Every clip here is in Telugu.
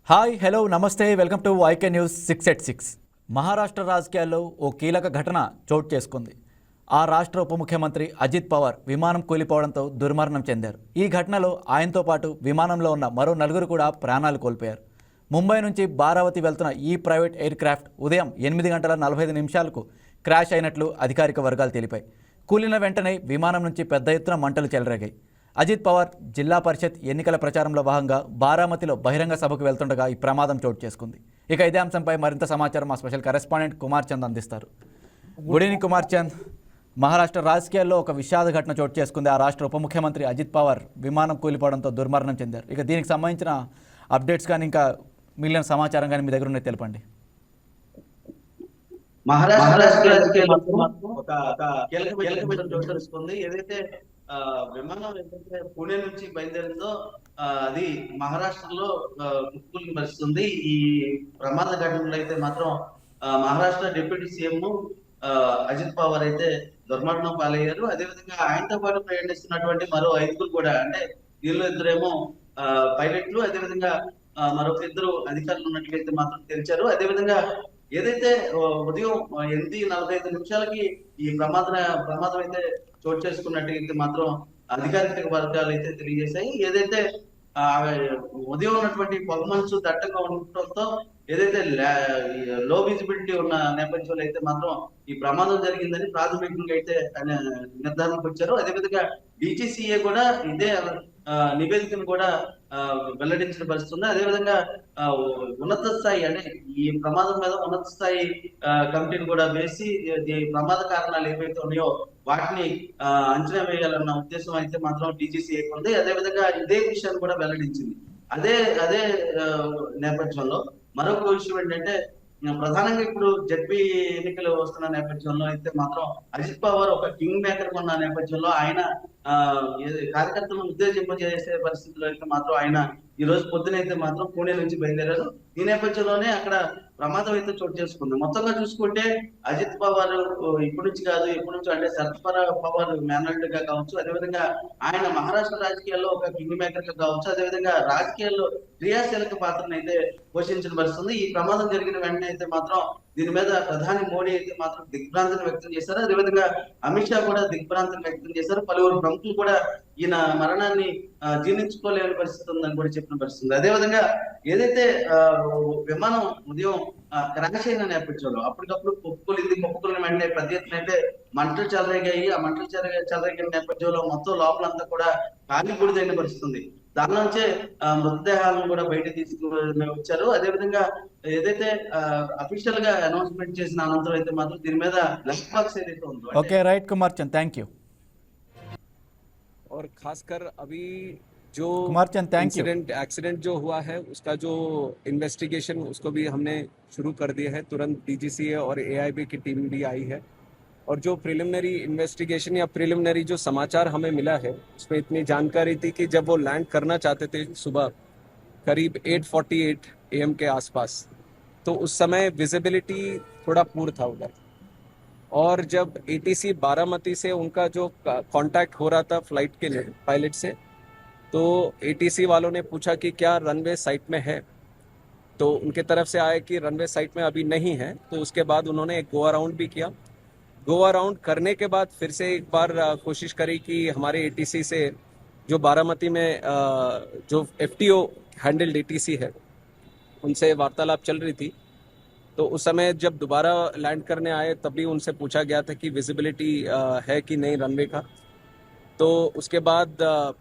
హాయ్ హలో నమస్తే welcome to IK news 686. Maharashtra రాజకీయాల్లో ఓ కీలక ఘటన చోటు చేసుకుంది. ఆ రాష్ట్ర ఉప ముఖ్యమంత్రి అజిత్ పవార్ విమానం కూలిపోవడంతో దుర్మరణం చెందారు. ఈ ఘటనలో ఆయనతో పాటు విమానంలో ఉన్న మరో నలుగురు కూడా ప్రాణాలు కోల్పోయారు. ముంబై నుంచి బారావతి వెళ్తున్న ఈ ప్రైవేట్ ఎయిర్ క్రాఫ్ట్ ఉదయం 8:45 క్రాష్ అయినట్లు అధికారిక వర్గాలు తెలిపాయి. కూలిన వెంటనే విమానం నుంచి పెద్ద ఎత్తున మంటలు చెలరేగాయి. అజిత్ పవార్ జిల్లా పరిషత్ ఎన్నికల ప్రచారంలో భాగంగా బారామతిలో బహిరంగ సభకు వెళ్తుండగా ఈ ప్రమాదం చోటు చేసుకుంది. ఇక ఇదే అంశంపై మరింత సమాచారం మా స్పెషల్ కరెస్పాండెంట్ కుమార్ చంద్ అందిస్తారు. Good evening Kumar Chand. మహారాష్ట్ర రాజకీయాల్లో ఒక విషాద ఘటన చోటు చేసుకుంది. ఆ రాష్ట్ర ఉప ముఖ్యమంత్రి అజిత్ పవార్ విమానం కూలిపోవడంతో దుర్మరణం చెందారు. ఇక దీనికి సంబంధించిన అప్డేట్స్ కానీ ఇంకా మిగిలిన సమాచారం కానీ మీ దగ్గర ఉన్నది తెలపండి. మహారాష్ట్ర రాజకీయాల్లో ఒక కీలకమైన చోటు తెలుసుకుంది. ఏదైతే విమానం ఏదైతే పూణే నుంచి బయలుదేరిందో అది మహారాష్ట్రలో కుప్పకూలిన పరిస్థితుంది. ఈ ప్రమాద ఘటనలో అయితే మాత్రం మహారాష్ట్ర డిప్యూటీ సీఎం అజిత్ పవార్ అయితే దుర్మరణం పాలయ్యారు. అదేవిధంగా ఆయనతో పాటు ప్రయాణిస్తున్నటువంటి మరో 5 కూడా, అంటే వీళ్ళు ఇద్దరేమో పైలట్లు, అదేవిధంగా మరొక 2 అధికారులు ఉన్నట్లయితే మాత్రం తెలిచారు. అదేవిధంగా ఏదైతే ఉదయం 8:45 ఈ ప్రమాదం అయితే చోటు చేసుకున్నట్టయితే మాత్రం అధికారిక వర్గాలు అయితే తెలియజేశాయి. ఏదైతే ఉదయం ఉన్నటువంటి పొగమంచు దట్టంగా ఉండటంతో ఏదైతే లో విజిబిలిటీ ఉన్న నేపథ్యంలో అయితే మాత్రం ఈ ప్రమాదం జరిగిందని ప్రాథమికంగా అయితే నిర్ధారణకు వచ్చారు. అదేవిధంగా డిజిసిఏ కూడా ఇదే నివేదికను కూడా వెల్లడించిన పరిస్థితి ఉంది. అదేవిధంగా ఉన్నత స్థాయి, అంటే ఈ ప్రమాదం మీద ఉన్నత స్థాయి కమిటీని కూడా వేసి ప్రమాద కారణాలు ఏవైతే ఉన్నాయో వాటిని అంచనా వేయాలన్న ఉద్దేశం అయితే మాత్రం డిజిసిఏ ఉంది. అదేవిధంగా ఇదే విషయాన్ని కూడా వెల్లడించింది. అదే నేపథ్యంలో మరొక విషయం ఏంటంటే, ప్రధానంగా ఇప్పుడు జడ్పీ ఎన్నికలు వస్తున్న నేపథ్యంలో అయితే మాత్రం అజిత్ పవార్ ఒక కింగ్ మేకర్ ఉన్న నేపథ్యంలో ఆయన కార్యకర్తలను ఉత్తేజింపజేసే పరిస్థితుల్లో అయితే మాత్రం ఆయన ఈ రోజు పొద్దునైతే మాత్రం పూణే నుంచి బయలుదేరారు. ఈ నేపథ్యంలోనే అక్కడ ప్రమాదం అయితే చోటు చేసుకుంది. మొత్తంగా చూసుకుంటే అజిత్ పవార్ ఇప్పటి నుంచి కాదు, ఎప్పటి నుంచి అంటే శరద్ పవార్ మేనల్డ్ గా కావచ్చు, అదేవిధంగా ఆయన మహారాష్ట్ర రాజకీయాల్లో ఒక కింగ్ మేకర్ గా కావచ్చు, అదేవిధంగా రాజకీయాల్లో క్రియాశీలక పాత్రను అయితే పోషించిన పరిస్థితుంది. ఈ ప్రమాదం జరిగిన వెంటనే అయితే మాత్రం దీని మీద ప్రధాని మోడీ అయితే మాత్రం దిగ్భ్రాంతిని వ్యక్తం చేశారు. అదేవిధంగా అమిత్ షా కూడా దిగ్భ్రాంతిని వ్యక్తం చేశారు. పలువురు ప్రముఖులు కూడా ఈయన మరణాన్ని జీర్ణించుకోలేని పరిస్థితి ఉందని కూడా చెప్పిన పరిస్థితి. అదేవిధంగా ఏదైతే విమానం ఉదయం క్రాష్ అయిన నేపథ్యంలో అప్పటికప్పుడు కుప్పకూలిన వెంటనే పెద్ద ఎత్తున అయితే మంటలు చెలరేగాయి. ఆ మంటలు చెలరేగిన నేపథ్యంలో మొత్తం లోపలంతా కూడా కాలి బూడిదైన పరిస్థితి. దాని నుంచే మృతదేహాలను కూడా బయట తీసుకుని వచ్చారు. అదేవిధంగా ఏదైతే అఫీషియల్ గా అనౌన్స్మెంట్ చేసిన అనంతరం అయితే మాత్రం దీని మీద బ్లాక్ బాక్స్ ఏదైతే ఉందో. Okay, right Kumar Chand, thank you. और खासकर अभी जो एक्सीडेंट जो हुआ है उसका जो इन्वेस्टिगेशन उसको भी हमने शुरू कर दिया है. तुरंत डीजीसीए और एआईबी की टीम भी आई है और जो प्रिलिमिनरी इन्वेस्टिगेशन या प्रिलिमिनरी जो समाचार हमें मिला है उसमें इतनी जानकारी थी कि जब वो लैंड करना चाहते थे सुबह करीब 8:48 AM के आसपास, तो उस समय विजिबिलिटी थोड़ा पूर था उधर. और जब एटीसी बारामती से उनका जो कांटेक्ट हो रहा था फ्लाइट के लिए पायलट से, तो एटीसी वालों ने पूछा कि क्या रनवे साइट में है, तो उनके तरफ से आया कि रनवे साइट में अभी नहीं है. तो उसके बाद उन्होंने एक गो अराउंड भी किया. गो अराउंड करने के बाद फिर से एक बार कोशिश करी कि हमारे एटीसी से जो बारामती में जो एफटीओ हैंडल्ड एटीसी है उनसे वार्तालाप चल रही थी. तो उस समय जब दोबारा लैंड करने आए तब भी उनसे पूछा गया था कि विजिबिलिटी है कि नहीं रनवे का. तो उसके बाद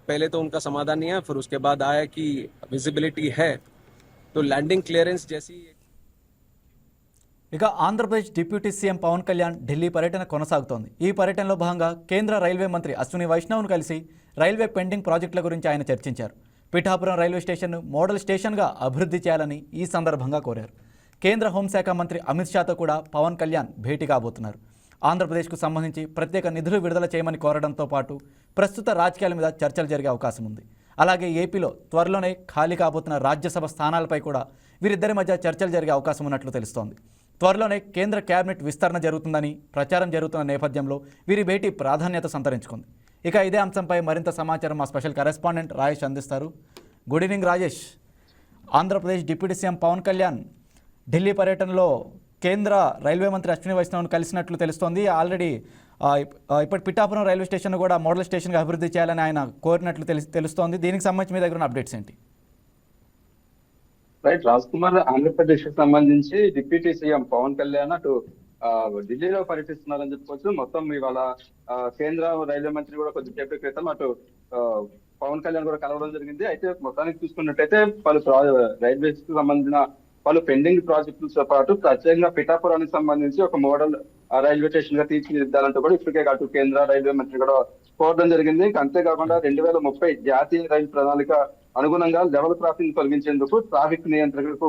पहले तो उनका समाधान नहीं आया, फिर उसके बाद आया कि विजिबिलिटी है. तो लैंडिंग क्लियरेंस जैसी. ఇక ఆంధ్రప్రదేశ్ డిప్యూటీ సీఎం పవన్ కళ్యాణ్ ఢిల్లీ పర్యటన కొనసాగుతోంది. ఈ పర్యటనలో భాగంగా కేంద్ర రైల్వే మంత్రి అశ్విని వైష్ణవ్ను కలిసి రైల్వే పెండింగ్ ప్రాజెక్టుల గురించి ఆయన చర్చించారు. పిఠాపురం రైల్వే స్టేషన్ను మోడల్ స్టేషన్గా అభివృద్ధి చేయాలని ఈ సందర్భంగా కోరారు. కేంద్ర హోంశాఖ మంత్రి అమిత్ షాతో కూడా పవన్ కళ్యాణ్ భేటీ కాబోతున్నారు. ఆంధ్రప్రదేశ్కు సంబంధించి ప్రత్యేక నిధులు విడుదల చేయమని కోరడంతో పాటు ప్రస్తుత రాజకీయాల మీద చర్చలు జరిగే అవకాశం ఉంది. అలాగే ఏపీలో త్వరలోనే ఖాళీ కాబోతున్న రాజ్యసభ స్థానాలపై కూడా వీరిద్దరి మధ్య చర్చలు జరిగే అవకాశం ఉన్నట్లు తెలుస్తోంది. త్వరలోనే కేంద్ర కేబినెట్ విస్తరణ జరుగుతుందని ప్రచారం జరుగుతున్న నేపథ్యంలో వీరి భేటీ ప్రాధాన్యత సంతరించుకుంది. ఇక ఇదే అంశంపై మరింత సమాచారం మా స్పెషల్ కరెస్పాండెంట్ రాజేష్ అందిస్తారు. Good evening Rajesh. Andhra Pradesh deputy CM Pawan Kalyan Delhi పర్యటనలో కేంద్ర రైల్వే మంత్రి అశ్విని వైష్ణవ్ను కలిసినట్లు తెలుస్తోంది. ఆల్రెడీ ఇప్పటి పిఠాపురం రైల్వే స్టేషన్ కూడా మోడల్ స్టేషన్గా అభివృద్ధి చేయాలని ఆయన కోరినట్లు తెలుస్తోంది. దీనికి సంబంధించి మీ దగ్గర ఉన్న అప్డేట్స్ ఏంటి? రైట్, రాజ్ కుమార్ ఆంధ్రప్రదేశ్ కి సంబంధించి డిప్యూటీ సీఎం పవన్ కళ్యాణ్ అటు ఢిల్లీలో పర్యటిస్తున్నారని చెప్పుకోవచ్చు. మొత్తం ఇవాళ కేంద్ర రైల్వే మంత్రి కూడా కొద్దిసేపటి క్రితం అటు పవన్ కళ్యాణ్ కూడా కలవడం జరిగింది. అయితే మొత్తానికి చూసుకున్నట్టయితే పలు రైల్వేస్ కి సంబంధించిన పలు పెండింగ్ ప్రాజెక్టులతో పాటు ప్రత్యేకంగా పిఠాపురానికి సంబంధించి ఒక మోడల్ రైల్వే స్టేషన్ గా తీర్చిదిద్దాలంటూ కూడా ఇప్పటికే అటు కేంద్ర రైల్వే మంత్రి కూడా కోరడం జరిగింది. అంతేకాకుండా 2030 జాతీయ రైలు ప్రణాళిక అనుగుణంగా లెవెల్ క్రాసింగ్ తొలగించేందుకు ట్రాఫిక్ నియంత్రణకు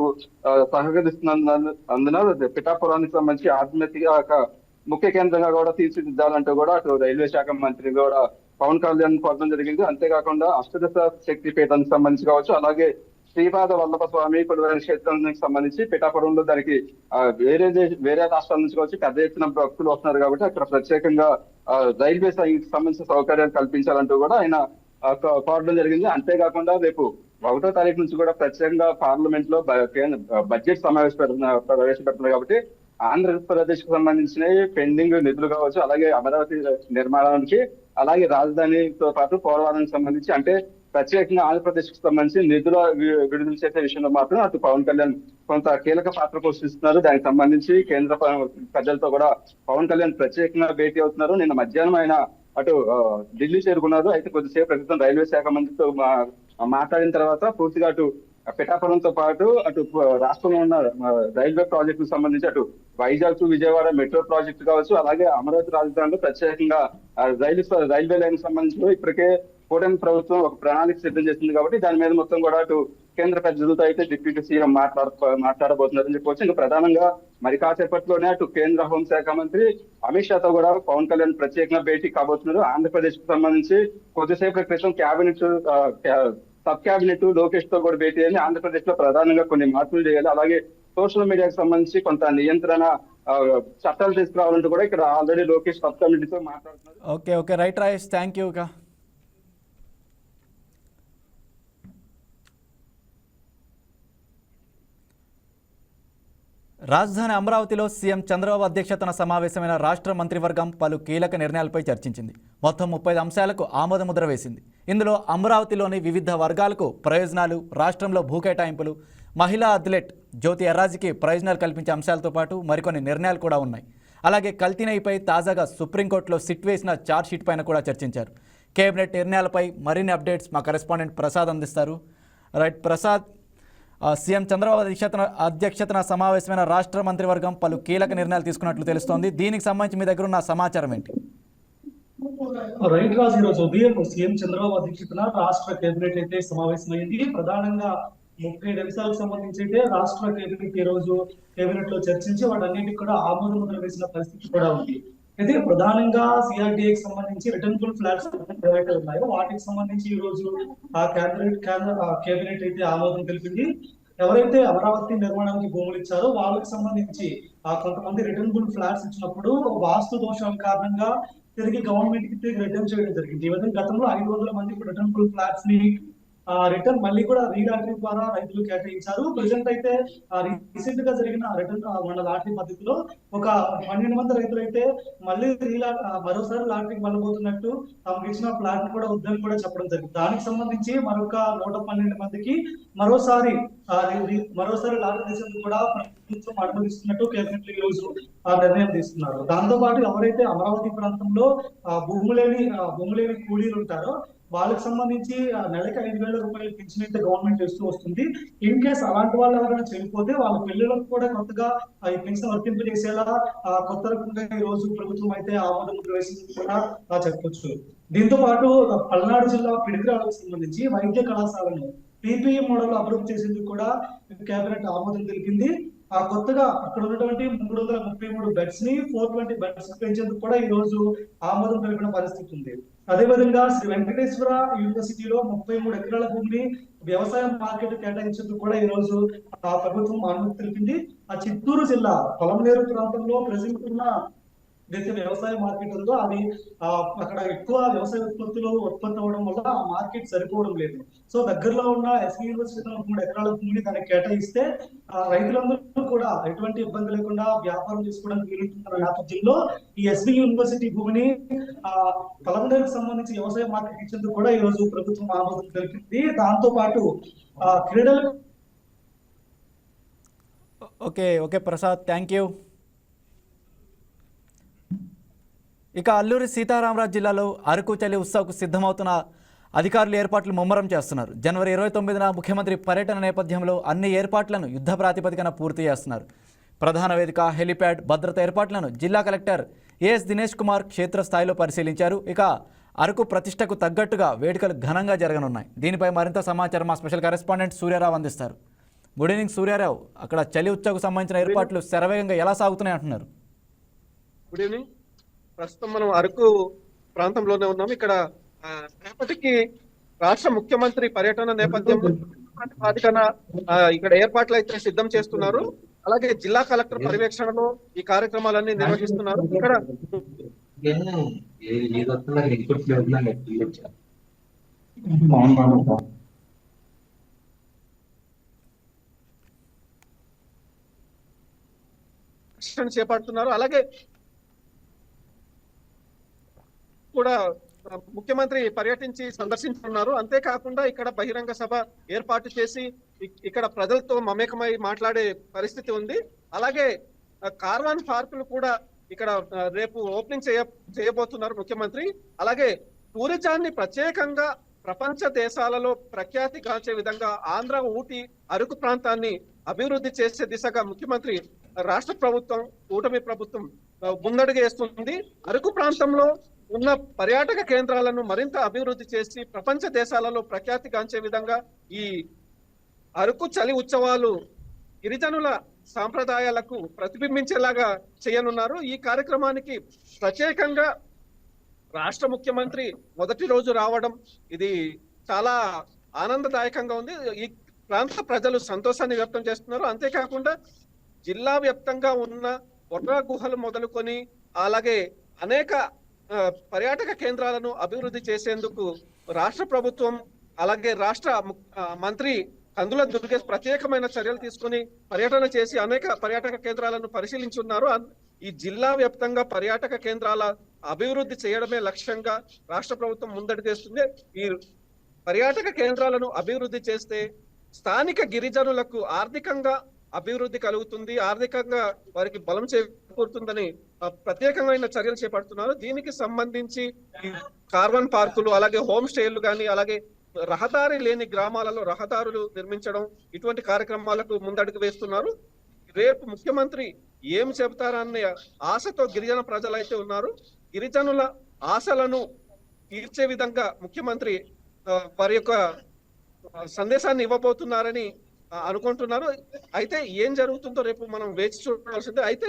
సహకరిస్తున్నందున పిఠాపురానికి సంబంధించి ఆత్మహత్య ముఖ్య కేంద్రంగా కూడా తీర్చిదిద్దాలంటూ కూడా అటు రైల్వే శాఖ మంత్రి కూడా పవన్ కళ్యాణ్ కోరడం జరిగింది. అంతేకాకుండా అష్టదశ శక్తి పీఠానికి సంబంధించి కావచ్చు, అలాగే శ్రీపాద వల్లభ స్వామి కొలువైన క్షేత్రానికి సంబంధించి పిఠాపురంలో దానికి వేరే రాష్ట్రాల నుంచి కావచ్చు పెద్ద ఎత్తున భక్తులు వస్తున్నారు కాబట్టి అక్కడ ప్రత్యేకంగా రైల్వే సంబంధించిన సౌకర్యాలు కల్పించాలంటూ కూడా ఆయన కోరడం జరిగింది. అంతేకాకుండా రేపు 1వ తారీఖు నుంచి కూడా ప్రత్యేకంగా పార్లమెంట్ లో బడ్జెట్ ప్రవేశపెడుతున్నారు కాబట్టి ఆంధ్రప్రదేశ్ కు సంబంధించిన పెండింగ్ నిధులు కావచ్చు, అలాగే అమరావతి నిర్మాణానికి, అలాగే రాజధానితో పాటు పోలవరానికి సంబంధించి అంటే ప్రత్యేకంగా ఆంధ్రప్రదేశ్ కు సంబంధించి నిధుల విడుదల చేసే విషయంలో మాత్రం అటు పవన్ కళ్యాణ్ కొంత కీలక పాత్ర పోషిస్తున్నారు. దానికి సంబంధించి కేంద్ర ప్రజలతో కూడా పవన్ కళ్యాణ్ ప్రత్యేకంగా భేటీ అవుతున్నారు. నిన్న మధ్యాహ్నం ఆయన అటు ఢిల్లీ చేరుకున్నారు. అయితే కొద్దిసేపు క్రితం రైల్వే శాఖ మంత్రితో మాట్లాడిన తర్వాత పూర్తిగా అటు పిఠాపురంతో పాటు అటు రాష్ట్రంలో ఉన్న రైల్వే ప్రాజెక్టుకు సంబంధించి అటు Vizag to Vijayawada metro project కావచ్చు, అలాగే అమరావతి రాజధానిలో ప్రత్యేకంగా రైల్వే లైన్ సంబంధించి ఇప్పటికే కూటమి ప్రభుత్వం ఒక ప్రణాళిక సిద్ధం చేసింది కాబట్టి దాని మీద మొత్తం కూడా అటు కేంద్ర పెద్దలతో అయితే డిప్యూటీ సీఎం మాట్లాడబోతున్నారని చెప్పవచ్చు. ఇంకా ప్రధానంగా మరి కాసేపట్లోనే అటు కేంద్ర హోంశాఖ మంత్రి అమిత్ షాతో కూడా పవన్ కళ్యాణ్ ప్రత్యేకంగా భేటీ కాబోతున్నారు. ఆంధ్రప్రదేశ్ కు సంబంధించి కొద్దిసేపటి క్రితం సబ్ క్యాబినెట్ లోకేష్ తో కూడా భేటీ అయ్యి ఆంధ్రప్రదేశ్ లో ప్రధానంగా కొన్ని మార్పులు చేయాలి, అలాగే సోషల్ మీడియాకి సంబంధించి కొంత నియంత్రణ చట్టాలు తీసుకురావాలంటూ కూడా ఇక్కడ ఆల్రెడీ లోకేష్ సబ్ కమిటీతో మాట్లాడుతున్నారు. Okay right Rajesh, thank you. రాజధాని అమరావతిలో సీఎం చంద్రబాబు అధ్యక్షతన సమావేశమైన రాష్ట్ర మంత్రివర్గం పలు కీలక నిర్ణయాలపై చర్చించింది. మొత్తం 30 అంశాలకు ఆమోదముద్ర వేసింది. ఇందులో అమరావతిలోని వివిధ వర్గాలకు ప్రయోజనాలు, రాష్ట్రంలో భూ కేటాయింపులు, మహిళా అథ్లెట్ జ్యోతి ఎర్రాజీకి ప్రయోజనాలు కల్పించే అంశాలతో పాటు మరికొన్ని నిర్ణయాలు కూడా ఉన్నాయి. అలాగే కల్తీనైపై తాజాగా సుప్రీంకోర్టులో సిట్ వేసిన ఛార్జ్షీట్ పైన కూడా చర్చించారు. కేబినెట్ నిర్ణయాలపై మరిన్ని అప్డేట్స్ మా కరెస్పాండెంట్ ప్రసాద్ అందిస్తారు. రైట్ ప్రసాద్, సీఎం చంద్రబాబు అధ్యక్షతన సమావేశమైన రాష్ట్ర మంత్రివర్గం పలు కీలక నిర్ణయాలు తీసుకున్నట్లు తెలుస్తోంది. దీనికి సంబంధించి మీ దగ్గర ఉన్న సమాచారం ఏంటి? రైట్ రాజు, ఈరోజు ఉదయం సీఎం చంద్రబాబు అధ్యక్షతన రాష్ట్ర కేబినెట్ అయితే సమావేశమైంది. ప్రధానంగా 37 అంశాలకు సంబంధించి అయితే రాష్ట్ర కేబినెట్ ఈ రోజు కేబినెట్ లో చర్చించి వాటన్నిటికి కూడా ఆమోద ముద్ర వేసిన పరిస్థితి కూడా ఉంది. అయితే ప్రధానంగా సిఆర్డీఏకి సంబంధించి రిటర్నబుల్ ఫ్లాట్స్ ఏవైతే ఉన్నాయో వాటికి సంబంధించి ఈ రోజు ఆ కేబినెట్ అయితే ఆమోదం తెలిపింది. ఎవరైతే అమరావతి నిర్మాణానికి భూములు ఇచ్చారో వాళ్ళకి సంబంధించి కొంతమంది రిటర్నబుల్ ఫ్లాట్స్ ఇచ్చినప్పుడు వాస్తు దోషాల కారణంగా తిరిగి గవర్నమెంట్ కి తిరిగి రిటర్న్ చేయడం జరిగింది. ఈ విధంగా గతంలో 500 మంది రిటర్నబుల్ ఫ్లాట్స్ ని రిటర్న్ మళ్ళీ కూడా రీలాటరీ ద్వారా రైతులు కేటాయించారు. ప్రెసెంట్ అయితే రీసెంట్ గా జరిగిన రిటర్న్ మన లాటరీ పద్ధతిలో ఒక 12 మంది రైతులు అయితే మళ్ళీ మరోసారి లాటరీకి వెళ్ళబోతున్నట్టు తమకు ఇచ్చిన ప్లాట్ కూడా వద్దని కూడా చెప్పడం జరిగింది. దానికి సంబంధించి మరొక 112 మందికి మరోసారి లాటరీ తీసేందుకు కూడా ప్రభుత్వం అనుమతిస్తున్నట్టు కేబినెట్ ఈ రోజు నిర్ణయం తీసుకున్నారు. దాంతో పాటు ఎవరైతే అమరావతి ప్రాంతంలో భూములేని కూలీలు ఉంటారో వాళ్ళకి సంబంధించి నెలకి 5,000 రూపాయలు పెన్షన్ అయితే గవర్నమెంట్ ఇస్తూ వస్తుంది. ఇన్ కేసు అలాంటి వాళ్ళు ఎవరైనా చనిపోతే వాళ్ళ పిల్లలకు కూడా కొత్తగా ఈ పెన్షన్ వర్తింపజేసేలా కొత్త రకంగా ఈ రోజు ప్రభుత్వం అయితే ఆమోద ముద్ర వేసింది కూడా చెప్పొచ్చు. దీంతో పాటు పల్నాడు జిల్లా పిడికిరాలకు సంబంధించి వైద్య కళాశాలను PPE మోడల్ అభివృద్ధి చేసేందుకు కూడా కేబినెట్ ఆమోదం తెలిపింది. కొత్తగా అక్కడ ఉన్నటువంటి 333 బెడ్స్ ని 420 బెడ్స్ పెంచేందుకు కూడా ఈ రోజు ఆమోదం తెలిపిన పరిస్థితి ఉంది. అదేవిధంగా శ్రీ వెంకటేశ్వర యూనివర్సిటీలో 33 ఎకరాల భూమిని వ్యవసాయ మార్కెట్ కేటాయించేందుకు కూడా ఈ రోజు ప్రభుత్వం అనుమతి తెలిపింది. చిత్తూరు జిల్లా పొలంనేరు ప్రాంతంలో ప్రజెంట్ ఉన్న ఏదైతే వ్యవసాయ మార్కెట్ ఉందో అది అక్కడ ఎక్కువ వ్యవసాయ ఉత్పత్తులు ఉత్పత్తి అవ్వడం వల్ల ఆ మార్కెట్ సరిపోవడం లేదు. సో దగ్గరలో ఉన్న ఎస్వి యూనివర్సిటీలో 3 ఎకరాల భూమిని దానికి కేటాయిస్తే రైతులందరూ కూడా ఎటువంటి ఇబ్బంది లేకుండా వ్యాపారం చేసుకోవడానికి వీలుంటున్న నేపథ్యంలో ఈ ఎస్వి యూనివర్సిటీ భూమిని కలండర్కి సంబంధించి వ్యవసాయ మార్కెట్ ఇచ్చేందుకు కూడా ఈ రోజు ప్రభుత్వం ఆమోదం తెలిపింది. దాంతో పాటు క్రీడలు. Okay Prasad, thank you. ఇక అల్లూరి సీతారామరాజు జిల్లాలో అరకు చలి ఉత్సవ్కు సిద్ధమవుతున్న అధికారులు ఏర్పాట్లు ముమ్మరం చేస్తున్నారు. జనవరి 29న ముఖ్యమంత్రి పర్యటన నేపథ్యంలో అన్ని ఏర్పాట్లను యుద్ధ ప్రాతిపదికన పూర్తి చేస్తున్నారు. ప్రధాన వేదిక, హెలిప్యాడ్, భద్రత ఏర్పాట్లను జిల్లా కలెక్టర్ ఏఎస్ దినేష్ కుమార్ క్షేత్రస్థాయిలో పరిశీలించారు. ఇక అరకు ప్రతిష్టకు తగ్గట్టుగా వేడుకలు ఘనంగా జరగనున్నాయి. దీనిపై మరింత సమాచారం మా స్పెషల్ కరెస్పాండెంట్ సూర్యారావు అందిస్తారు. గుడ్ ఈవినింగ్ సూర్యారావు, అక్కడ చలి ఉత్సవ్కు సంబంధించిన ఏర్పాట్లు శరవేగంగా ఎలా సాగుతున్నాయి అంటున్నారు? Good evening. ప్రస్తుతం మనం అరకు ప్రాంతంలోనే ఉన్నాం. ఇక్కడ రేపటికి రాష్ట్ర ముఖ్యమంత్రి పర్యటన నేపథ్యంలో ఇక్కడ ఏర్పాట్లు అయితే సిద్ధం చేస్తున్నారు. అలాగే జిల్లా కలెక్టర్ పర్యవేక్షణలో ఈ కార్యక్రమాలన్నీ నిర్వహిస్తున్నారు. ఇక్కడ చేపడుతున్నారు. అలాగే కూడా ముఖ్యమంత్రి పర్యటించి సందర్శించున్నారు. అంతేకాకుండా ఇక్కడ బహిరంగ సభ ఏర్పాటు చేసి ఇక్కడ ప్రజలతో మమేకమై మాట్లాడే పరిస్థితి ఉంది. అలాగే కార్వాన్ పార్కులు కూడా ఇక్కడ రేపు ఓపెనింగ్ చేయబోతున్నారు ముఖ్యమంత్రి. అలాగే టూరిజాన్ని ప్రత్యేకంగా ప్రపంచ దేశాలలో ప్రఖ్యాతి గాంచే విధంగా ఆంధ్ర, ఊటీ, అరకు ప్రాంతాన్ని అభివృద్ధి చేసే దిశగా ముఖ్యమంత్రి, రాష్ట్ర ప్రభుత్వం, కూటమి ప్రభుత్వం ముందడుగు వేస్తుంది. అరకు ప్రాంతంలో ఉన్న పర్యాటక కేంద్రాలను మరింత అభివృద్ధి చేసి ప్రపంచ దేశాలలో ప్రఖ్యాతి గాంచే విధంగా ఈ అరకు చలి ఉత్సవాలు గిరిజనుల సాంప్రదాయాలకు ప్రతిబింబించేలాగా చేయనున్నారు. ఈ కార్యక్రమానికి ప్రత్యేకంగా రాష్ట్ర ముఖ్యమంత్రి మొదటి రోజు రావడం ఇది చాలా ఆనందదాయకంగా ఉంది. ఈ ప్రాంత ప్రజలు సంతోషాన్ని వ్యక్తం చేస్తున్నారు. అంతేకాకుండా జిల్లా వ్యాప్తంగా ఉన్న బొర్రా గుహలు మొదలుకొని అలాగే అనేక పర్యాటక కేంద్రాలను అభివృద్ధి చేసేందుకు రాష్ట్ర ప్రభుత్వం అలాగే రాష్ట్ర మంత్రి కందుల దుర్గేష్ ప్రత్యేకమైన చర్యలు తీసుకుని పర్యటన చేసి అనేక పర్యాటక కేంద్రాలను పరిశీలించున్నారు. ఈ జిల్లా వ్యాప్తంగా పర్యాటక కేంద్రాల అభివృద్ధి చేయడమే లక్ష్యంగా రాష్ట్ర ప్రభుత్వం ముందడుగేస్తుంది. ఈ పర్యాటక కేంద్రాలను అభివృద్ధి చేస్తే స్థానిక గిరిజనులకు ఆర్థికంగా అభివృద్ధి కలుగుతుంది, ఆర్థికంగా వారికి బలం చేకూరుతుందని ప్రత్యేకమైన చర్యలు చేపడుతున్నారు. దీనికి సంబంధించి ఈ కార్బన్ పార్కులు, అలాగే హోమ్ స్టేలు కానీ, అలాగే రహదారి లేని గ్రామాలలో రహదారులు నిర్మించడం, ఇటువంటి కార్యక్రమాలకు ముందడుగు వేస్తున్నారు. రేపు ముఖ్యమంత్రి ఏం చెబుతారనే ఆశతో గిరిజన ప్రజలైతే ఉన్నారు. గిరిజనుల ఆశలను తీర్చే విధంగా ముఖ్యమంత్రి వారి యొక్క సందేశాన్ని ఇవ్వబోతున్నారని అనుకుంటున్నారు. అయితే ఏం జరుగుతుందో రేపు మనం వేచి చూడాల్సిందే. అయితే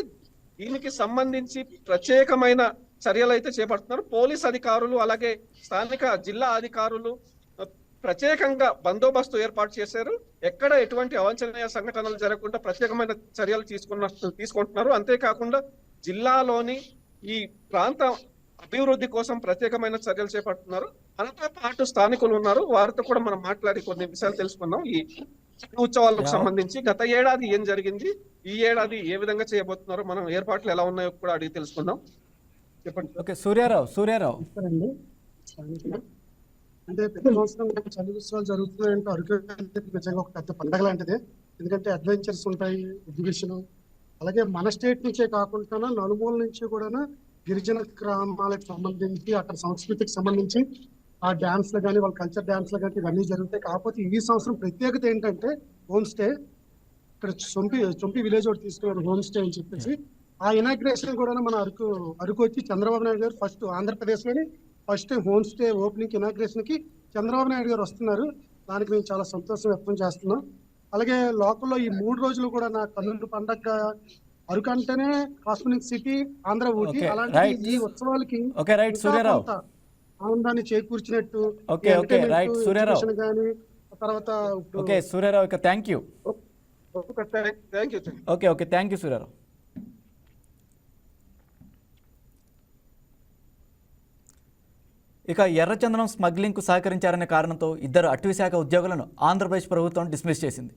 దీనికి సంబంధించి ప్రత్యేకమైన చర్యలు అయితే చేపడుతున్నారు. పోలీస్ అధికారులు అలాగే స్థానిక జిల్లా అధికారులు ప్రత్యేకంగా బందోబస్తు ఏర్పాటు చేశారు. ఎక్కడ ఎటువంటి అవాంఛనీయ సంఘటనలు జరగకుండా ప్రత్యేకమైన చర్యలు తీసుకుంటున్నారు. అంతేకాకుండా జిల్లాలోని ఈ ప్రాంత అభివృద్ధి కోసం ప్రత్యేకమైన చర్యలు చేపడుతున్నారు. మనతో పాటు స్థానికులు ఉన్నారు, వారితో కూడా మనం మాట్లాడి కొన్ని విషయాలు తెలుసుకున్నాం. ఈ ఉత్సవాలకు సంబంధించి గత ఏడాది ఏం జరిగింది, ఈ ఏడాది ఏ విధంగా చేయబోతున్నారో, మనం ఏర్పాట్లు ఎలా ఉన్నాయో కూడా అడిగి తెలుసుకుందాం. చెప్పండి. ఓకే సూర్యారావు అంటే ప్రతి సంవత్సరం చలి ఉత్సవాలు జరుగుతున్నాయంటే అరకు నిజంగా ఒక పెద్ద పండగ లాంటిది. ఎందుకంటే అడ్వెంచర్స్ ఉంటాయి, ఎగ్జిబిషన్, అలాగే మన స్టేట్ నుంచే కాకుండా నలుమూల నుంచి కూడా గిరిజన గ్రామాలకు సంబంధించి అక్కడ సంస్కృతికి సంబంధించి ఆ డాన్స్లు కానీ, వాళ్ళ కల్చర్ డాన్స్లు కానీ ఇవన్నీ జరుగుతాయి. కాకపోతే ఈ సంవత్సరం ప్రత్యేకత ఏంటంటే హోమ్ స్టే. ఇక్కడ చొంపి విలేజ్ ఒకటి తీసుకున్నారు హోమ్ స్టే అని చెప్పేసి. ఆ ఇనాగ్రేషన్ కూడా మన అరకు వచ్చి చంద్రబాబు నాయుడు గారు ఫస్ట్ ఆంధ్రప్రదేశ్లోని first home stay opening inauguration కి చంద్రబాబు నాయుడు గారు వస్తున్నారు. దానికి మేము చాలా సంతోషం వ్యక్తం చేస్తున్నాం. అలాగే లోకల్లో ఈ 3 రోజులు కూడా నా కన్నుల పండగ అరకు అంటేనే కాస్మిక్ సిటీ, ఆంధ్ర, ఊటీ. అలాంటి ఈ ఉత్సవాలకి ఆనందాన్ని చేకూర్చినట్టు తర్వాత సూర్యారావు థ్యాంక్ యూ సూర్యారావు. ఇక ఎర్రచందనం స్మగ్లింగ్కు సహకరించారనే కారణంతో ఇద్దరు అటవీ శాఖ ఉద్యోగులను ఆంధ్రప్రదేశ్ ప్రభుత్వం డిస్మిస్ చేసింది.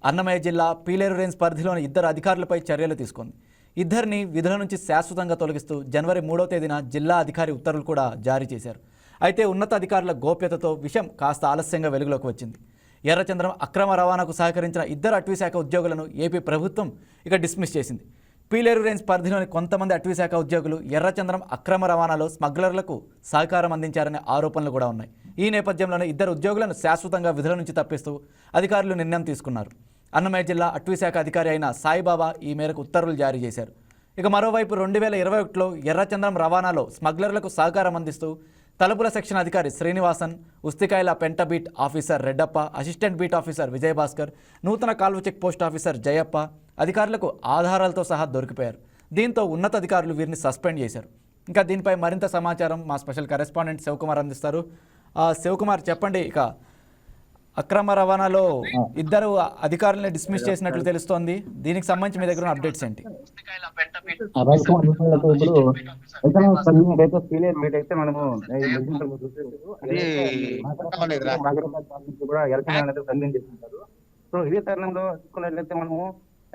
అన్నమయ్య జిల్లా పీలేరు రేంజ్ పరిధిలోని ఇద్దరు అధికారులపై చర్యలు తీసుకుంది. ఇద్దరిని విధుల నుంచి శాశ్వతంగా తొలగిస్తూ జనవరి 3వ తేదీన జిల్లా అధికారి ఉత్తర్వులు కూడా జారీ చేశారు. అయితే ఉన్నతాధికారుల గోప్యతతో విషయం కాస్త ఆలస్యంగా వెలుగులోకి వచ్చింది. ఎర్రచంద్రం అక్రమ రవాణాకు సహకరించిన ఇద్దరు అటవీ శాఖ ఉద్యోగులను ఏపీ ప్రభుత్వం ఇక డిస్మిస్ చేసింది. పీలేరు రేంజ్ పరిధిలోని కొంతమంది అటవీ శాఖ ఉద్యోగులు ఎర్రచంద్రం అక్రమ రవాణాలో స్మగ్లర్లకు సహకారం అందించారనే ఆరోపణలు కూడా ఉన్నాయి. ఈ నేపథ్యంలోనే ఇద్దరు ఉద్యోగులను శాశ్వతంగా విధుల నుంచి తప్పిస్తూ అధికారులు నిర్ణయం తీసుకున్నారు. అన్నమయ్య జిల్లా అటవీ శాఖ అధికారి అయిన సాయిబాబా ఈ మేరకు ఉత్తర్వులు జారీ చేశారు. ఇక మరోవైపు 2021లో ఎర్రచంద్రం రవాణాలో స్మగ్లర్లకు సహకారం అందిస్తూ తలుపుల సెక్షన్ అధికారి శ్రీనివాసన్, ఉస్తికాయల పెంట beat officer Reddappa, assistant beat officer Vijayabhaskar, నూతన కాల్వ చెక్ పోస్ట్ ఆఫీసర్ జయప్ప అధికారులకు ఆధారాలతో సహా దొరికిపోయారు. దీంతో ఉన్నతాధికారులు వీరిని సస్పెండ్ చేశారు. ఇంకా దీనిపై మరింత సమాచారం మా స్పెషల్ కరెస్పాండెంట్ శివకుమార్ అందిస్తారు. శివకుమార్, చెప్పండి. ఇక అక్రమ రవాణాలో ఇద్దరు అధికారులను డిస్మిస్ చేసినట్లు తెలుస్తోంది. దీనికి సంబంధించి మీ దగ్గర అప్డేట్స్ ఏంటి? సో ఇదే తరుణంలో చూసుకున్నట్లయితే మనము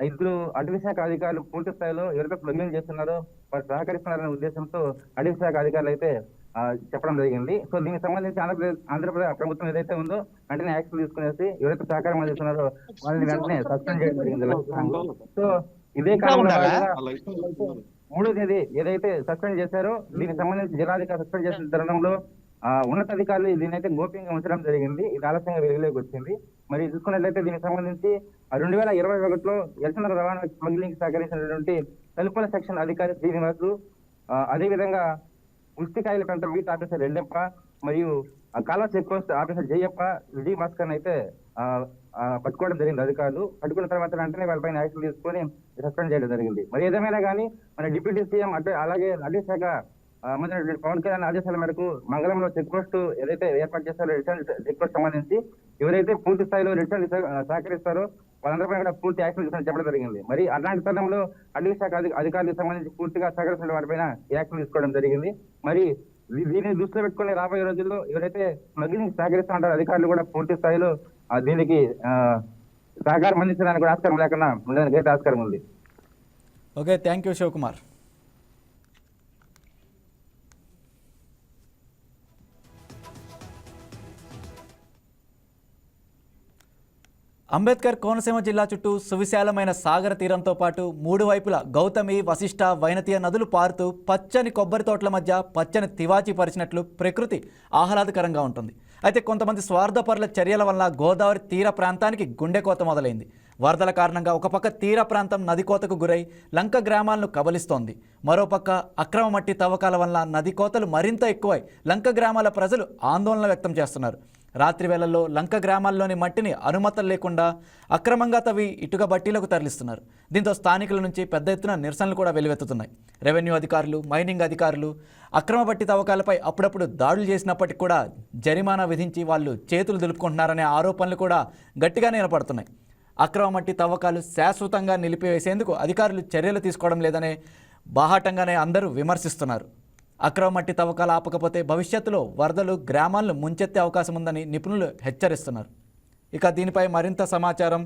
ఇద్దరు అటవీ శాఖ అధికారులు పూర్తి స్థాయిలో ఎవరైతే ప్లగ్లింగ్ చేస్తున్నారో వారు సహకరిస్తున్నారనే ఉద్దేశంతో అటవీ శాఖ అధికారులు అయితే చెప్పడం జరిగింది. సో దీనికి సంబంధించి ఆంధ్రప్రదేశ్ ప్రభుత్వం ఏదైతే ఉందో వెంటనే యాక్షన్ తీసుకునేసి ఎవరైతే సహకారం అందిస్తున్నారో వాళ్ళని వెంటనే సస్పెండ్ చేయడం జరిగింది. సో ఇదే కారణంగా 3వ తేదీ ఏదైతే సస్పెండ్ చేశారో దీనికి సంబంధించి జిల్లాధికారి సస్పెండ్ చేసిన తరుణంలో ఉన్నతాధికారులు దీనైతే గోప్యంగా ఉంచడం జరిగింది. ఇది ఆలస్యంగా వెలుగులోకి వచ్చింది. మరి చూసుకున్నట్లయితే దీనికి సంబంధించి 2021లో ఎర్రచంద్రం రవాణా స్మగ్లింగ్ సహకరించినటువంటి తలుపుల సెక్షన్ అధికారి శ్రీనివాసు, అదేవిధంగా ఉస్తికాయల పెంట బీట్ ఆఫీసర్ రెడ్డప్ప మరియు Kalva check post officer Jayappa, Vijayabhaskar అయితే పట్టుకోవడం జరిగింది. అధికారులు పట్టుకున్న తర్వాత వెంటనే వాళ్ళపైన యాక్షన్ తీసుకొని సస్పెండ్ చేయడం జరిగింది. మరి ఏదేమైనా కానీ మన డిప్యూటీ సీఎం అలాగే అటవీ శాఖ మంత్రి పవన్ కళ్యాణ్ ఆదేశాల మేరకు మంగళంలో చెక్ పోస్ట్ ఏదైతే ఏర్పాటు చేస్తారో రిటర్న్ చెక్ పోస్ట్ సంబంధించి ఎవరైతే పూర్తి స్థాయిలో రిటర్న్ సహకరిస్తారో వాళ్ళందరిపై కూడా పూర్తి యాక్షన్ తీసుకొని చెప్పడం జరిగింది. మరి అలాంటి తరుణంలో అటవీ శాఖ అధికారులకు సంబంధించి పూర్తిగా సహకరిస్తున్న వారిపైన యాక్షన్ తీసుకోవడం జరిగింది. మరి దీన్ని దృష్టిలో పెట్టుకుని రాబోయే రోజుల్లో ఎవరైతే స్మగ్లింగ్ సహకరిస్తూ ఉంటారో అధికారులు కూడా పూర్తి స్థాయిలో దీనికి సహకారం అందించడానికి కూడా ఆస్కారం లేకుండా ఉండడానికి అయితే ఆస్కారం ఉంది. Okay, thank you Sivakumar. Ambedkar Konaseema జిల్లా చుట్టూ సువిశాలమైన సాగర తీరంతో పాటు 3 వైపులా గౌతమి, వశిష్ఠ, వైనతీయ నదులు పారుతూ పచ్చని కొబ్బరి తోటల మధ్య పచ్చని తివాచీ పరిచినట్లు ప్రకృతి ఆహ్లాదకరంగా ఉంటుంది. అయితే కొంతమంది స్వార్థపరుల చర్యల వల్ల గోదావరి తీర ప్రాంతానికి గుండెకోత మొదలైంది. వరదల కారణంగా ఒక పక్క తీర ప్రాంతం నది కోతకు గురై లంక గ్రామాలను కబలిస్తోంది. మరోపక్క అక్రమ మట్టి తవ్వకాల వల్ల నది కోతలు మరింత ఎక్కువై లంక గ్రామాల ప్రజలు ఆందోళన వ్యక్తం చేస్తున్నారు. రాత్రి వేళల్లో లంక గ్రామాల్లోని మట్టిని అనుమతులు లేకుండా అక్రమంగా తవ్వి ఇటుక బట్టీలకు తరలిస్తున్నారు. దీంతో స్థానికుల నుంచి పెద్ద ఎత్తున నిరసనలు కూడా వెలువెత్తుతున్నాయి. రెవెన్యూ అధికారులు, మైనింగ్ అధికారులు అక్రమ బట్టి తవ్వకాలపై అప్పుడప్పుడు దాడులు చేసినప్పటికీ కూడా జరిమానా విధించి వాళ్ళు చేతులు దులుపుకుంటున్నారనే ఆరోపణలు కూడా గట్టిగానే వినపడుతున్నాయి. అక్రమ మట్టి తవ్వకాలు శాశ్వతంగా నిలిపివేసేందుకు అధికారులు చర్యలు తీసుకోవడం లేదనే బాహాటంగానే అందరూ విమర్శిస్తున్నారు. అక్రమ మట్టి తవ్వకాలు ఆపకపోతే భవిష్యత్తులో వరదలు గ్రామాలను ముంచెత్తే అవకాశం ఉందని నిపుణులు హెచ్చరిస్తున్నారు. ఇక దీనిపై మరింత సమాచారం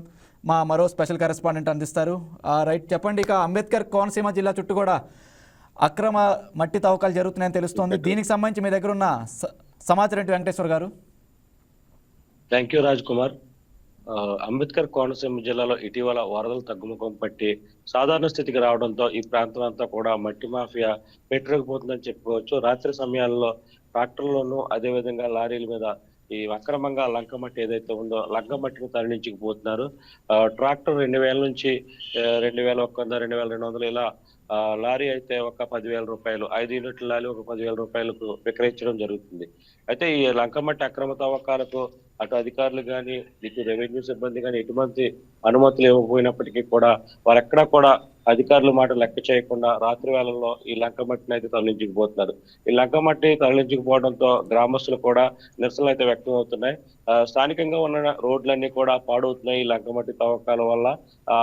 మా మరో స్పెషల్ కరెస్పాండెంట్ అందిస్తారు. రైట్, చెప్పండి. ఇక అంబేద్కర్ కోనసీమ జిల్లా చుట్టూ కూడా అక్రమ మట్టి తవ్వకాలు జరుగుతున్నాయని తెలుస్తోంది. దీనికి సంబంధించి మీ దగ్గర ఉన్న సమాచారం ఏంటి వెంకటేశ్వర్ గారు? Thank you Raj Kumar. అంబేద్కర్ కోనసీమ జిల్లాలో ఇటీవల వరదలు తగ్గుముఖం పట్టి సాధారణ స్థితికి రావడంతో ఈ ప్రాంతం అంతా కూడా మట్టి మాఫియా పెట్టుకుపోతుందని చెప్పుకోవచ్చు. రాత్రి సమయాల్లో ట్రాక్టర్లోనూ అదేవిధంగా లారీల మీద ఈ అక్రమంగా లంక మట్టి ఏదైతే ఉందో లంక మట్టిని తరలించుకుపోతున్నారు. ట్రాక్టర్ 2000 నుంచి 2100, 2200 ఇలా లారీ అయితే ఒక 10,000 రూపాయలు, 5 యూనిట్ల లారీ ఒక 10,000 రూపాయలకు విక్రయించడం జరుగుతుంది. అయితే ఈ లంకమట్టి అక్రమ తవ్వకాలకు అటు అధికారులు కానీ ఇటు రెవెన్యూ సిబ్బంది కానీ ఎటువంటి అనుమతులు ఇవ్వకపోయినప్పటికీ కూడా వారెక్కడా కూడా అధికారుల మాట లెక్క చేయకుండా రాత్రి వేళల్లో ఈ లంకమట్టిని అయితే తరలించుకుపోతున్నారు. ఈ లంకమట్టి తరలించుకుపోవడంతో గ్రామస్తులు కూడా నిరసనలు అయితే వ్యక్తం అవుతున్నాయి. స్థానికంగా ఉన్న రోడ్లన్నీ కూడా పాడవుతున్నాయి ఈ లంకమట్టి తవ్వకాల వల్ల.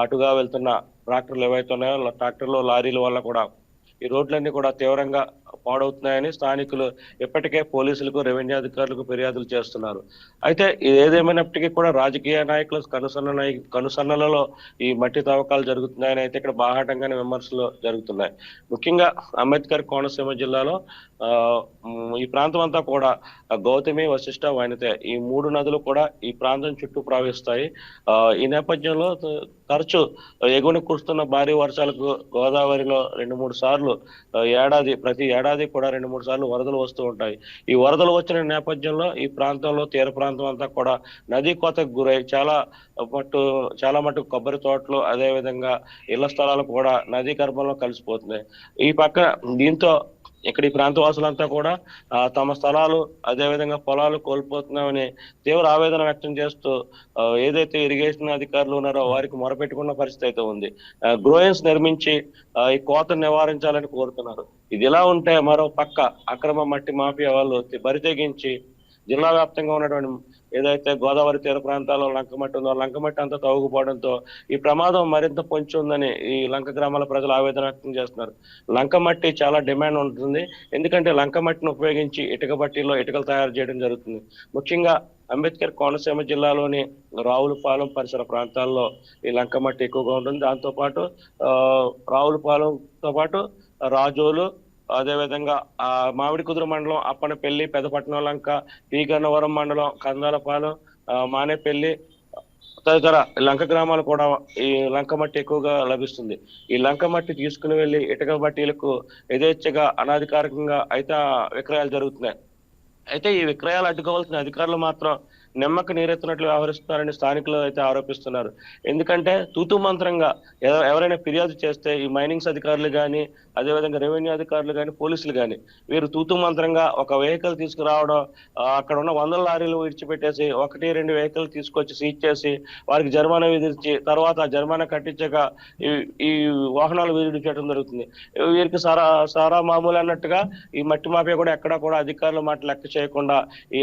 అటుగా వెళ్తున్న ట్రాక్టర్లు ఏవైతే ఉన్నాయో ట్రాక్టర్లు, లారీల వల్ల కూడా ఈ రోడ్లన్నీ కూడా తీవ్రంగా పాడవుతున్నాయని స్థానికులు ఇప్పటికే పోలీసులకు, రెవెన్యూ అధికారులకు ఫిర్యాదులు చేస్తున్నారు. అయితే ఏదేమైనప్పటికీ కూడా రాజకీయ నాయకుల కనుసన్నలలో ఈ మట్టి తవ్వకాలు జరుగుతున్నాయని అయితే ఇక్కడ బాహాటంగానే విమర్శలు జరుగుతున్నాయి. ముఖ్యంగా అంబేద్కర్ కోనసీమ జిల్లాలో ఈ ప్రాంతం అంతా కూడా గౌతమి, వశిష్ట, వైనతే ఈ 3 నదులు కూడా ఈ ప్రాంతం చుట్టూ ప్రవహిస్తాయి. ఈ నేపథ్యంలో తరచూ ఎగువన కురుస్తున్న భారీ వర్షాలకు గోదావరిలో 2-3 సార్లు ప్రతి ఏడాది కూడా 2-3 సార్లు వరదలు వస్తూ ఉంటాయి. ఈ వరదలు వచ్చిన నేపథ్యంలో ఈ ప్రాంతంలో తీర ప్రాంతం అంతా కూడా నదీ కోతకు గురై చాలా మటుకు కొబ్బరి తోటలు, అదేవిధంగా ఇళ్ల స్థలాలు కూడా నదీ గర్భంలో కలిసిపోతున్నాయి. ఈ పక్క దీంతో ఇక్కడ ఈ ప్రాంత వాసులంతా కూడా తమ స్థలాలు, అదేవిధంగా పొలాలు కోల్పోతున్నామని తీవ్ర ఆవేదన వ్యక్తం చేస్తూ ఏదైతే ఇరిగేషన్ అధికారులు ఉన్నారో వారికి మొరపెట్టుకున్న పరిస్థితి అయితే ఉంది. గ్రోయన్స్ నిర్మించి ఈ కోతను నివారించాలని కోరుతున్నారు. ఇది ఇలా ఉంటే మరో పక్క అక్రమ మట్టి మాఫియా వాళ్ళు బరితెగించి జిల్లా వ్యాప్తంగా ఉన్నటువంటి ఏదైతే గోదావరి తీర ప్రాంతాల్లో లంకమట్టి ఉందో లంకమట్టి అంతా తవ్వుకుపోవడంతో ఈ ప్రమాదం మరింత పొంచి ఉందని ఈ లంక గ్రామాల ప్రజలు ఆవేదన వ్యక్తం చేస్తున్నారు. లంకమట్టి చాలా డిమాండ్ ఉంటుంది, ఎందుకంటే లంకమట్టిని ఉపయోగించి ఇటుక బట్టీలో ఇటుకలు తయారు చేయడం జరుగుతుంది. ముఖ్యంగా అంబేద్కర్ కోనసీమ జిల్లాలోని రావులపాలెం పరిసర ప్రాంతాల్లో ఈ లంకమట్టి ఎక్కువగా ఉంటుంది. దాంతోపాటు రావులపాలెంతో పాటు రాజోలు, అదేవిధంగా మామిడి కుదురు మండలం, అప్పనపల్లి, పెదపట్నం లంక, పీగన్నవరం మండలం, కందాలపాలెం, మానేపల్లి తదితర లంక గ్రామాలు కూడా ఈ లంక మట్టి ఎక్కువగా లభిస్తుంది. ఈ లంక మట్టి తీసుకుని వెళ్లి ఇటుక బట్టీలకు యథేచ్ఛగా అనాధికారికంగా అయితే విక్రయాలు జరుగుతున్నాయి. అయితే ఈ విక్రయాలు అడ్డుకోవాల్సిన అధికారులు మాత్రం నిమ్మక నీరెత్తినట్లు వ్యవహరిస్తున్నారని స్థానికులు అయితే ఆరోపిస్తున్నారు. ఎందుకంటే తూతు మంత్రంగా ఎవరైనా ఫిర్యాదు చేస్తే ఈ మైనింగ్స్ అధికారులు కానీ, అదేవిధంగా రెవెన్యూ అధికారులు కానీ, పోలీసులు కానీ వీరు తూతు మంత్రంగా ఒక వెహికల్ తీసుకురావడం, అక్కడ ఉన్న 100 లారీలు విడిచిపెట్టేసి 1-2 వెహికల్ తీసుకొచ్చి సీజ్ చేసి వారికి జరిమానా విధించి తర్వాత ఆ జరిమానా కట్టించక ఈ వాహనాలు విడుదల చేయడం జరుగుతుంది. వీరికి సారా మామూలు అన్నట్టుగా ఈ మట్టి మాఫియా కూడా ఎక్కడా కూడా అధికారుల మాట లెక్క చేయకుండా ఈ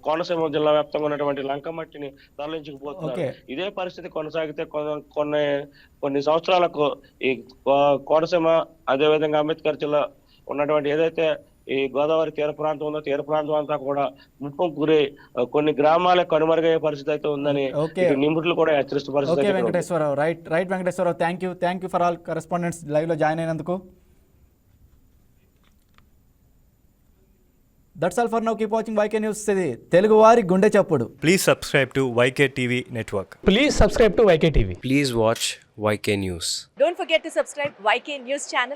కోనసీమ జిల్లా వ్యాప్తంగా ఉన్నటువంటి లంక మట్టిని తరలించుకుపోతున్నారు. ఇదే పరిస్థితి కొనసాగితే కొన్ని సంవత్సరాలకు ఈ కోనసీమ, అదేవిధంగా అంబేద్కర్ జిల్లా ఉన్నటువంటి ఏదైతే ఈ గోదావరి తీర ప్రాంతం ఉందో తీర ప్రాంతం అంతా కూడా ముప్పుకు గురి కొన్ని గ్రామాలే కనుమరుగయ్యే పరిస్థితి అయితే ఉందని నిపుణులు కూడా హెచ్చరిస్తున్న పరిస్థితి. Venkateswararao, right Venkateswararao, thank you for all correspondents live లో జాయిన్ అయినందుకు. That's all for now. Keep watching YK News. ఇది తెలుగువారి గుండె చప్పుడు. Please subscribe to YK TV network. Please subscribe to YK TV. Please watch YK News. Don't forget to subscribe YK News channel